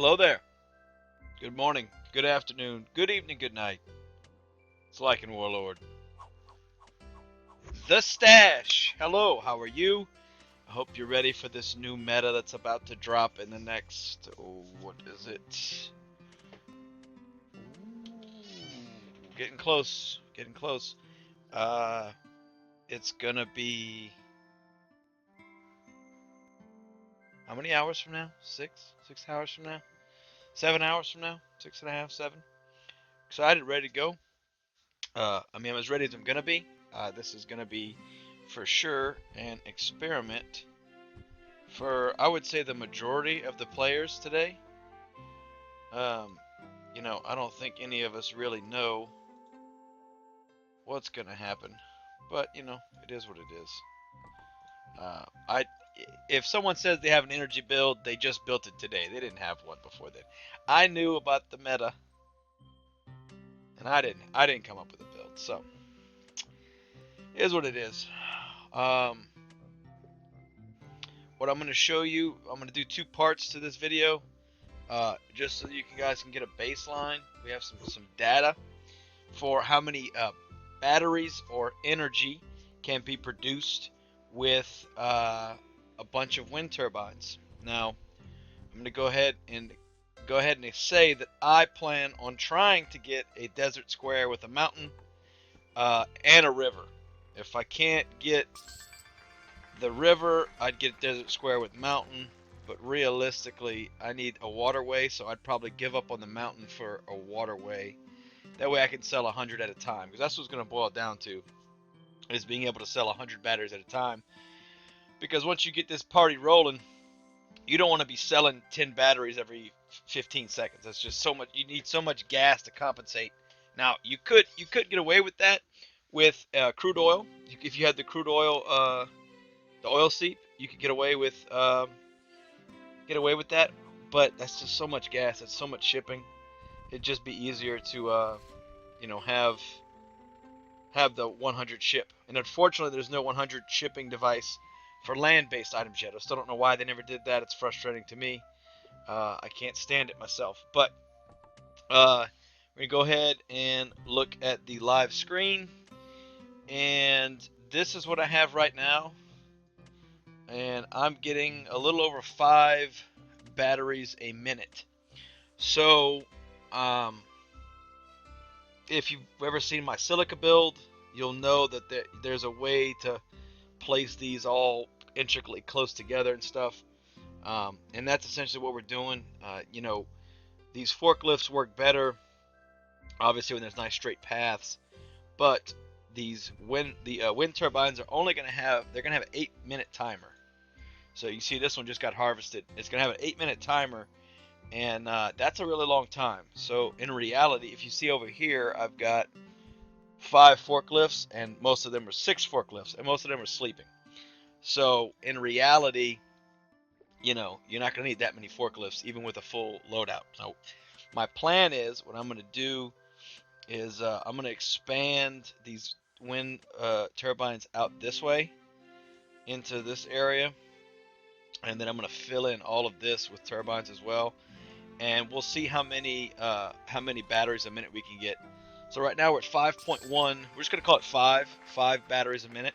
Hello there. Good morning, good afternoon, good evening, good night. It's Lycan Warlord. The Stash. Hello, how are you? I hope you're ready for this new meta that's about to drop in the next, what is it? Getting close, getting close. It's gonna be, how many hours from now? 6 hours from now? 7 hours from now? 6.5, 7. Excited, ready to go. I'm as ready as I'm gonna be. This is gonna be for sure an experiment for, I would say, the majority of the players today. Um, I don't think any of us really know what's gonna happen, but it is what it is. I If someone says they have an energy build, they just built it today. They didn't have one before that. I knew about the meta, and I didn't come up with a build, so it is what it is. What I'm going to show you, I'm going to do 2 parts to this video, just so you guys can get a baseline. We have some data for how many batteries or energy can be produced with a bunch of wind turbines. Now, I'm going to go ahead and say that I plan on trying to get a desert square with a mountain and a river. If I can't get the river, I'd get a desert square with mountain, but realistically I need a waterway, so I'd probably give up on the mountain for a waterway. That way I can sell 100 at a time, because that's what's going to boil down to, is being able to sell 100 batteries at a time. Because once you get this party rolling, you don't want to be selling 10 batteries every 15 seconds. That's just so much. You need so much gas to compensate. Now you could get away with that with crude oil. If you had the crude oil, the oil seep, you could get away with that. But that's just so much gas. It's so much shipping. It'd just be easier to have the 100 ship. And unfortunately, there's no 100 shipping device for land-based items yet. I still don't know why they never did that. It's frustrating to me. I can't stand it myself. But we're going to go ahead and look at the live screen. And this is what I have right now. And I'm getting a little over 5 batteries a minute. So, if you've ever seen my silica build, you'll know that there's a way to place these all intricately close together and stuff. And that's essentially what we're doing. These forklifts work better, obviously, when there's nice straight paths. But these wind turbines are only going to have an 8-minute timer. So you see this one just got harvested. It's going to have an 8-minute timer, and that's a really long time. So in reality, if you see over here, I've got 5 forklifts, and most of them are 6 forklifts, and most of them are sleeping. So in reality, you're not going to need that many forklifts, even with a full loadout. So my plan is, what I'm going to do is I'm going to expand these wind turbines out this way into this area, and then I'm going to fill in all of this with turbines as well, and we'll see how many batteries a minute we can get. So right now we're at 5.1. We're just going to call it 5 batteries a minute.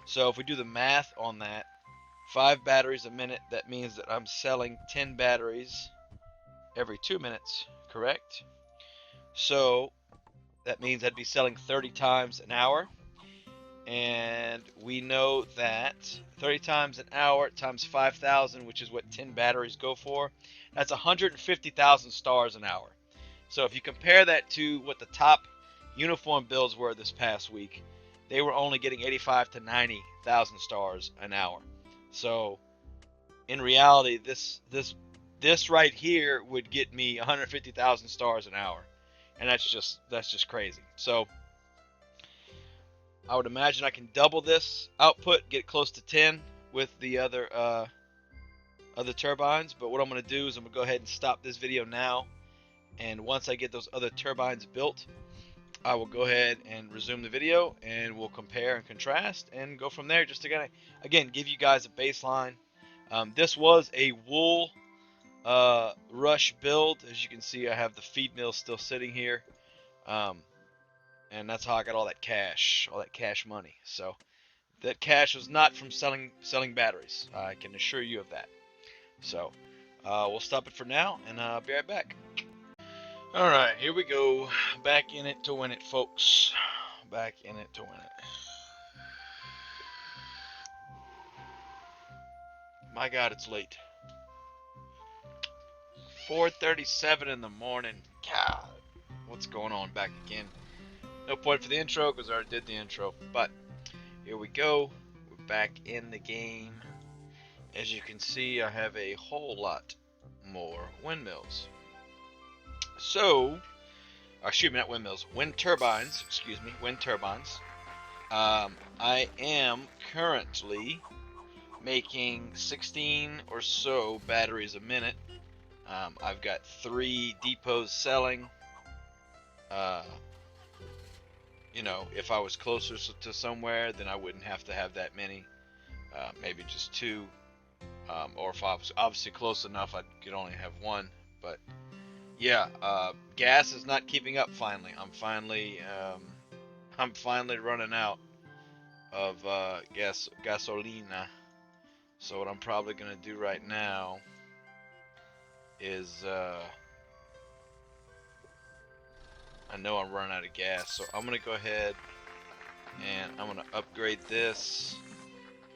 So if we do the math on that, 5 batteries a minute, that means that I'm selling 10 batteries every 2 minutes, correct? So that means I'd be selling 30 times an hour. And we know that 30 times an hour times 5,000, which is what 10 batteries go for, that's 150,000 stars an hour. So if you compare that to what the top uniform builds were this past week, they were only getting 85 to 90,000 stars an hour. So in reality, this right here would get me 150,000 stars an hour, and that's just crazy. So I would imagine I can double this output, get close to 10 with the other turbines. But what I'm going to do is I'm going to go ahead and stop this video now, and once I get those other turbines built, I will go ahead and resume the video, and we'll compare and contrast and go from there, just to again give you guys a baseline. This was a wool rush build. As you can see, I have the feed mill still sitting here. And that's how I got all that cash money. So that cash was not from selling batteries. I can assure you of that. So we'll stop it for now, and I'll be right back. All right, here we go. Back in it to win it, folks. Back in it to win it. My God, it's late. 4:37 in the morning. God, what's going on? Back again. No point for the intro because I already did the intro. But here we go. We're back in the game. As you can see, I have a whole lot more windmills. So, excuse me, not windmills. Wind turbines. Excuse me, wind turbines. I am currently making 16 or so batteries a minute. I've got 3 depots selling. You know, if I was closer to somewhere, then I wouldn't have to have that many. Maybe just 2. Or if I was obviously close enough, I could only have 1. But yeah, gas is not keeping up. Finally, I'm finally running out of gasolina. So what I'm probably gonna do right now is I know I'm running out of gas, so I'm gonna go ahead and I'm gonna upgrade this.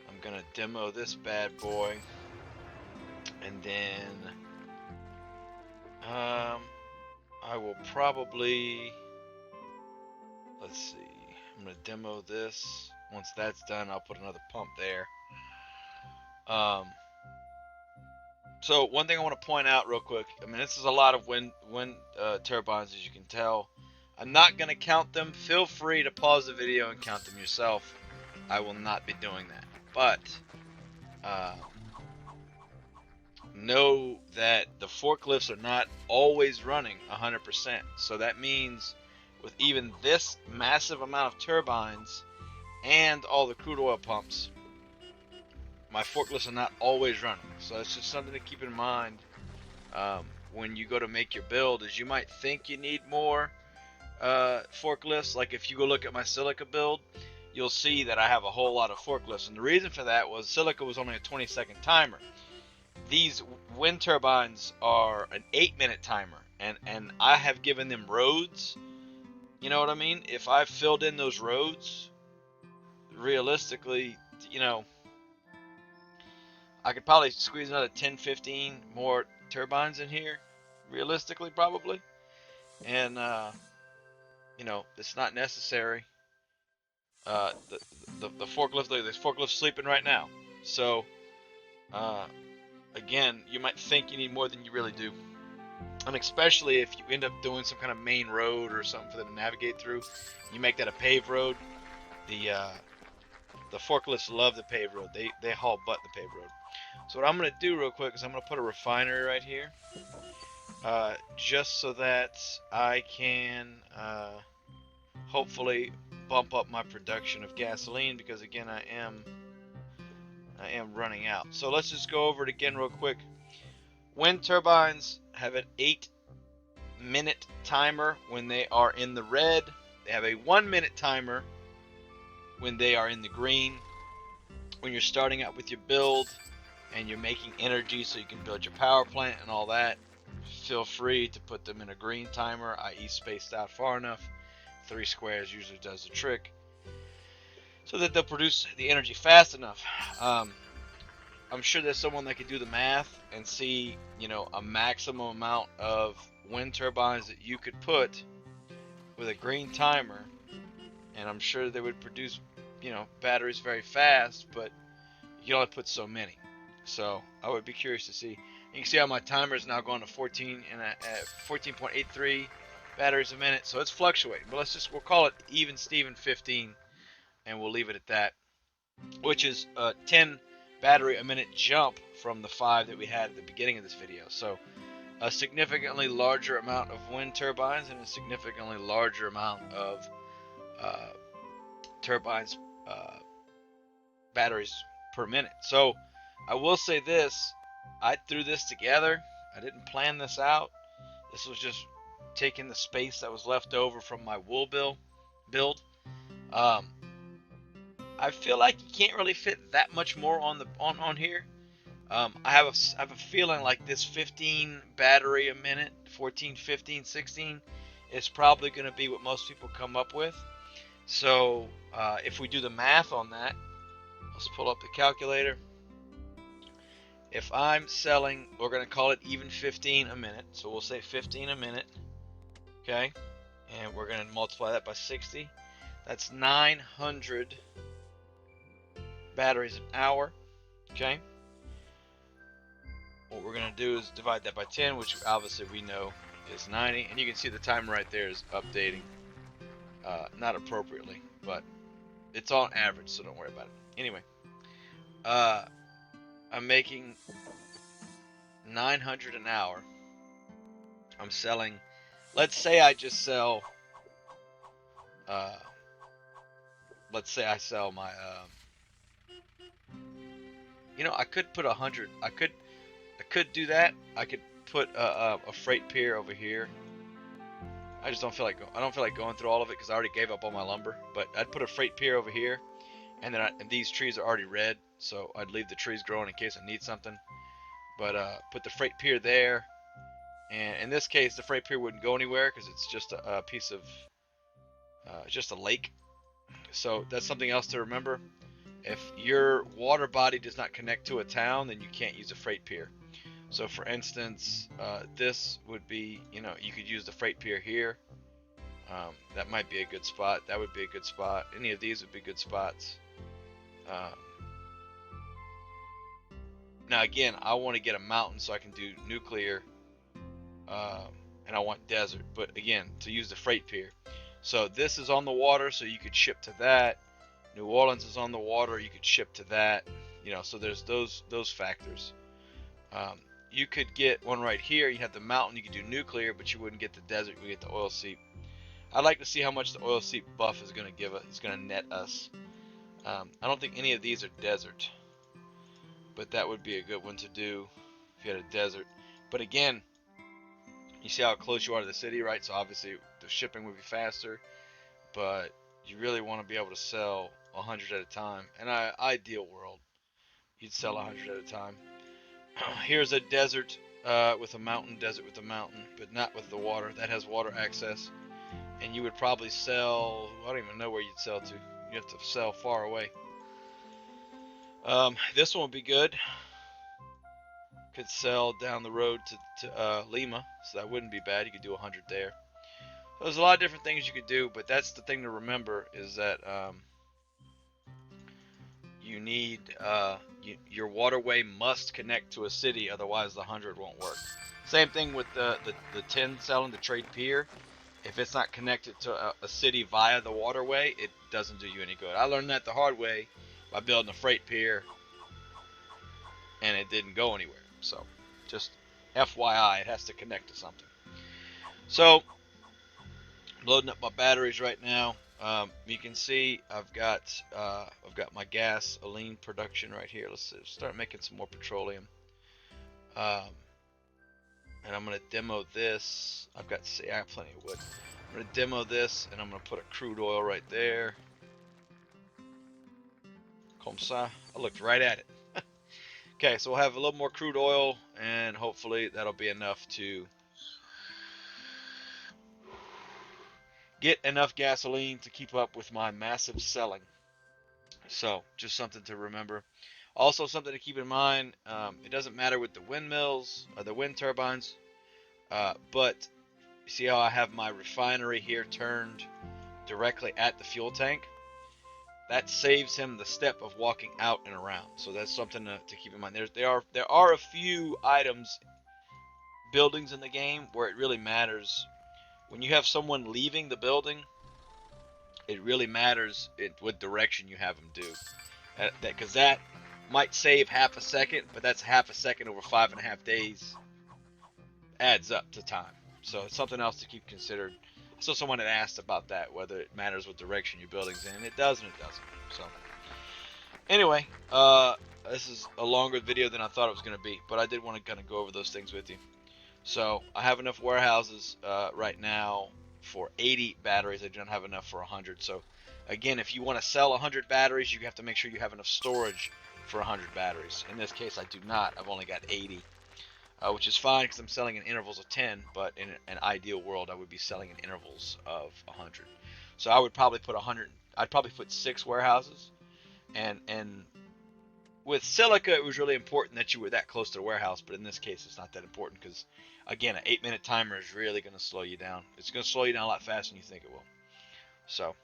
I'm gonna demo this bad boy, and then I will probably, let's see, I'm gonna demo this. Once that's done, I'll put another pump there. So one thing I want to point out real quick, I mean, this is a lot of wind turbines, as you can tell. I'm not going to count them. Feel free to pause the video and count them yourself. I will not be doing that. But know that the forklifts are not always running 100%. So that means with even this massive amount of turbines and all the crude oil pumps, my forklifts are not always running. So it's just something to keep in mind when you go to make your build. Is you might think you need more forklifts. Like if you go look at my silica build, you'll see that I have a whole lot of forklifts, and the reason for that was silica was only a 20-second timer. These wind turbines are an 8-minute timer, and I have given them roads. You know what I mean? If I filled in those roads, realistically, you know, I could probably squeeze another 10-15 more turbines in here, realistically, probably. And you know, it's not necessary. The forklift, this forklift's sleeping right now. So again, you might think you need more than you really do, and especially if you end up doing some kind of main road or something for them to navigate through. You make that a paved road. The forklifts love the paved road. They haul butt the paved road. So what I'm gonna do real quick is I'm gonna put a refinery right here, just so that I can hopefully bump up my production of gasoline, because again I am running out. So let's just go over it again real quick. Wind turbines have an 8-minute timer when they are in the red. They have a 1-minute timer when they are in the green. When you're starting out with your build and you're making energy so you can build your power plant and all that, feel free to put them in a green timer, i.e. spaced out far enough. 3 squares usually does the trick, so that they'll produce the energy fast enough. I'm sure there's someone that could do the math and see, you know, a maximum amount of wind turbines that you could put with a green timer, and I'm sure they would produce, you know, batteries very fast, but you can only put so many. So I would be curious to see. You can see how my timer is now going to 14.83 batteries a minute, so it's fluctuating. But we'll call it even Steven 15, and we'll leave it at that, which is a 10 battery a minute jump from the 5 that we had at the beginning of this video. So a significantly larger amount of wind turbines and a significantly larger amount of turbines, batteries per minute. So I will say this, I threw this together. I didn't plan this out. This was just taking the space that was left over from my wool build. Um, I feel like you can't really fit that much more on here. I have a feeling like this 15 battery a minute, 14, 15, 16 is probably going to be what most people come up with. So if we do the math on that, let's pull up the calculator. If I'm selling, we're going to call it even 15 a minute. So we'll say 15 a minute. Okay. And we're going to multiply that by 60. That's 900 batteries an hour. Okay. What we're going to do is divide that by 10, which obviously we know is 90. And you can see the timer right there is updating. Not appropriately, but it's on average, so don't worry about it. Anyway, I'm making 900 an hour. I'm selling, let's say I just sell, let's say I sell my, I could put 100. I could do that. I could put a freight pier over here. I just don't feel like going through all of it because I already gave up all my lumber. But I'd put a freight pier over here, and then and these trees are already red, so I'd leave the trees growing in case I need something. But put the freight pier there, and in this case, the freight pier wouldn't go anywhere because it's just a piece of, just a lake. So that's something else to remember. If your water body does not connect to a town, then you can't use a freight pier. So for instance, this would be, you could use the freight pier here. That might be a good spot. That would be a good spot. Any of these would be good spots. Now again, I want to get a mountain so I can do nuclear, and I want desert. But again, to use the freight pier. So this is on the water, so you could ship to that. New Orleans is on the water, you could ship to that. So there's those factors. You could get one right here. You have the mountain. You could do nuclear, but you wouldn't get the desert. You would get the oil seep. I'd like to see how much the oil seep buff is going to give us. It's going to net us. I don't think any of these are desert, but that would be a good one to do if you had a desert. But again, you see how close you are to the city, right? So obviously the shipping would be faster, but you really want to be able to sell 100 at a time. In an ideal world, you'd sell 100 at a time. Here's a desert with a mountain, but not with the water. That has water access. And you would probably sell, I don't even know where you'd sell to. You have to sell far away. This one would be good. Could sell down the road to Lima, so that wouldn't be bad. You could do 100 there. So there's a lot of different things you could do, but that's the thing to remember is that you need your waterway must connect to a city, otherwise the 100 won't work. Same thing with the 10 selling the trade pier. If it's not connected to a city via the waterway, it doesn't do you any good. I learned that the hard way by building a freight pier, and it didn't go anywhere. So just FYI, it has to connect to something. So I'm loading up my batteries right now. You can see I've got my gasoline production right here. Let's start making some more petroleum. And I'm going to demo this. I have plenty of wood. I'm going to demo this, and I'm going to put a crude oil right there. Comme ça. I looked right at it. Okay, so we'll have a little more crude oil, and hopefully that'll be enough to get enough gasoline to keep up with my massive selling. So just something to remember. Also something to keep in mind, it doesn't matter with the windmills or the wind turbines, but you see how I have my refinery here turned directly at the fuel tank? That saves him the step of walking out and around. So that's something to keep in mind. There are a few items, buildings in the game where it really matters. When you have someone leaving the building, it really matters what direction you have them do. Because that might save half a second, but that's half a second over 5.5 days. Adds up to time. So it's something else to keep considered. So someone had asked about that, whether it matters what direction your building's in. It does and it doesn't. So anyway, this is a longer video than I thought it was going to be, but I did want to kind of go over those things with you. So I have enough warehouses right now for 80 batteries. I don't have enough for 100. So again, if you want to sell 100 batteries, you have to make sure you have enough storage for 100 batteries. In this case, I do not. I've only got 80, which is fine because I'm selling in intervals of 10. But in an ideal world, I would be selling in intervals of 100. So I would probably put 100. I'd probably put 6 warehouses, and with silica, it was really important that you were that close to the warehouse, but in this case, it's not that important because, again, an 8-minute timer is really going to slow you down. It's going to slow you down a lot faster than you think it will. So,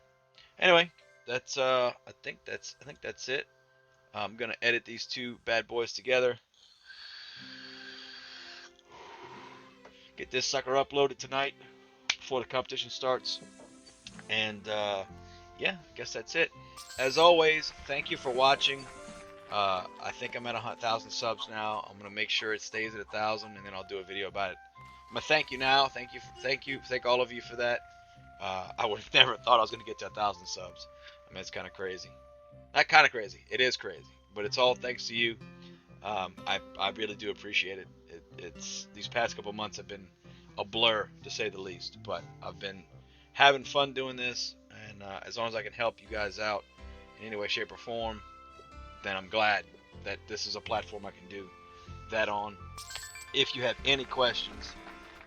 anyway, that's I think that's it. I'm going to edit these two bad boys together. Get this sucker uploaded tonight before the competition starts, and yeah, I guess that's it. As always, thank you for watching. I think I'm at 1,000 subs now. I'm gonna make sure it stays at 1,000, and then I'll do a video about it. I'm gonna thank you now. Thank all of you for that. I would have never thought I was gonna get to 1,000 subs. I mean, it's kind of crazy. Not kind of crazy. It is crazy, but it's all thanks to you. I really do appreciate it. It's these past couple months have been a blur to say the least, but I've been having fun doing this, and as long as I can help you guys out in any way, shape, or form, then I'm glad that this is a platform I can do that on. If you have any questions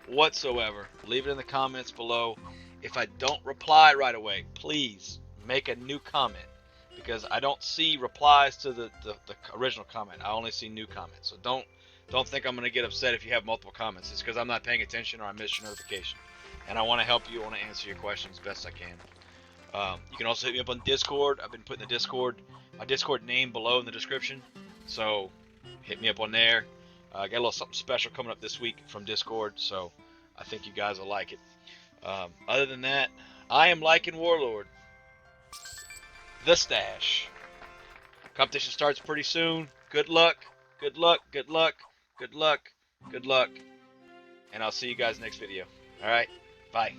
whatsoever, leave it in the comments below. If I don't reply right away, please make a new comment because I don't see replies to the original comment. I only see new comments. So don't think I'm going to get upset if you have multiple comments. It's because I'm not paying attention or I missed your notification. And I want to help you. I want to answer your questions best I can. You can also hit me up on Discord. I've been putting my Discord name below in the description. So hit me up on there. I got a little something special coming up this week from Discord, so I think you guys will like it. Other than that, I am Lycan Warlord, the Stash. Competition starts pretty soon. Good luck, good luck, good luck, good luck, good luck, and I'll see you guys next video. All right, bye.